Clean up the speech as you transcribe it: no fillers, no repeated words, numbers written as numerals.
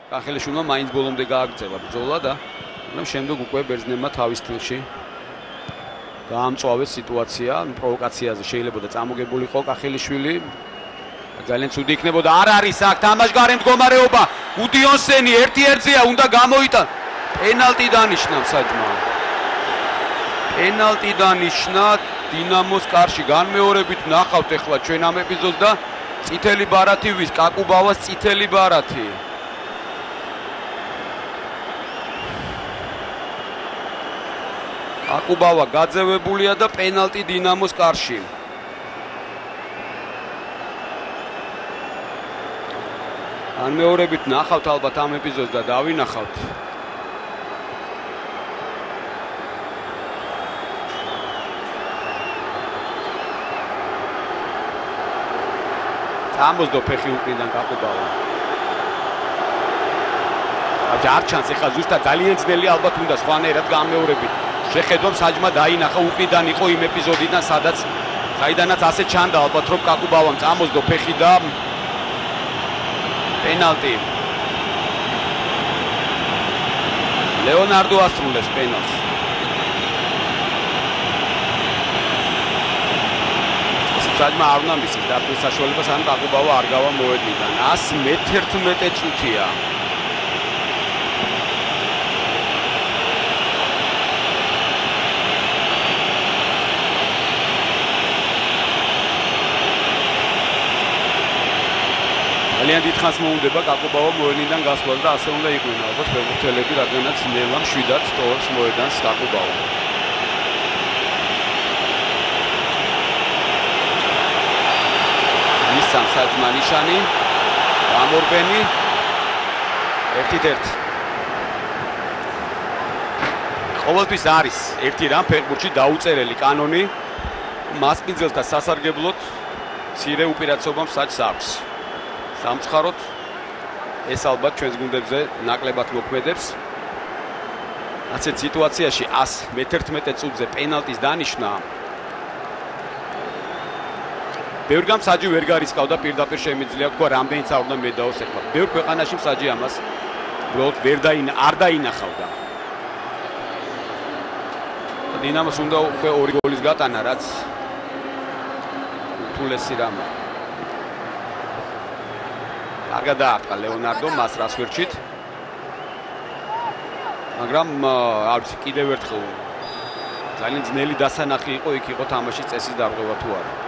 კახელიშვილმა მაინც ბოლომდე გააგრძელა ბრძოლა და შემდეგ უკვე ბერძნებმა თავის სტილში გაამწვავეს სიტუაცია, პროვოკაციაზე შეიძლება და წამოგებულიყო კახელიშვილი. ძალიან ცუდი იქნებოდა. არ არის აქ თამაშგარე მდგომარეობა. გუდიონსენი 1-1-ზეა, უნდა გამოიტან. პენალტი დანიშნა საჯმა. პენალტი დანიშნა დინამოს კარში. განმეორებით ნახავთ ახლა ჩვენ ამ ეპიზოდს და წითელი ბარათი ვის? კაკუბავას წითელი ბარათი. კაკუბავა გაძევებულია და პენალტი დინამოს კარში. განმეორებით ნახავთ ალბათ ამ ეპიზოდს და დავინახავთ. ამოსდო ფეხი უკნიდან კაკუბავა. არ ჩანს ეხლა ზუსტად ძალიან ძნელი ალბათ უნდა სხვანაირად განმეორებით. შეხედვამ საჯმა დაინახა უკნიდან იყო იმ ეპიზოდიდან საიდანაც ასე ჩანდა ალბათ რომ კაკუბავამ წამოსდო ფეხი და პენალტი. ლეონარდო ასრულებს პენალტს. საჯმა არ უნდა მისცეს დარტყმის საშუალებას ან კაკუბავა არ გავა მოედნიდან. 111 წუთია. ძალიან დიდ ხანს მოუნდება კაკუბავა მოედნიდან გასვლას და ასე უნდა იყვნენ ალბათ ფეხბურთელები, რადგანაც ნელა მშვიდად ტოვებს მოედანს კაკუბავა. მისცემ საჯმა ნიშანი, გამორბენი 1-1. ყოველთვის არის ერთი რამ ფეხბურთში დაუწერელი კანონი, მასპინძელთა სასარგებლოდ მცირე უპირატესობამ საჯს აქვს. სამწუხაროდ ეს ალბათ ჩვენს გუნდებზე ნაკლებად მოქმედებს. ასეთ სიტუაციაში 111 წუთზე პენალტის დანიშნა ბევრგან საჯი ვერ გარისკავდა პირდაპირ შემიძლია თქვა რამდენიც არ უნდა მედაოს ეხლა. ბევრ ქვეყანაში საჯი ამას უბრალოდ არ დაინახავდა. დინამოს უნდა უკვე 2 გოლის გატანა, რაც უთულესი რამაა. კარგად დაარტყა ლეონარდო მას რას ვერჩით. მაგრამ არ ვიცი კიდევ ერთხელ ძალიან ძნელი დასანახი იყო იქ იყო თამაშის წესის დარღვევა თუ არა.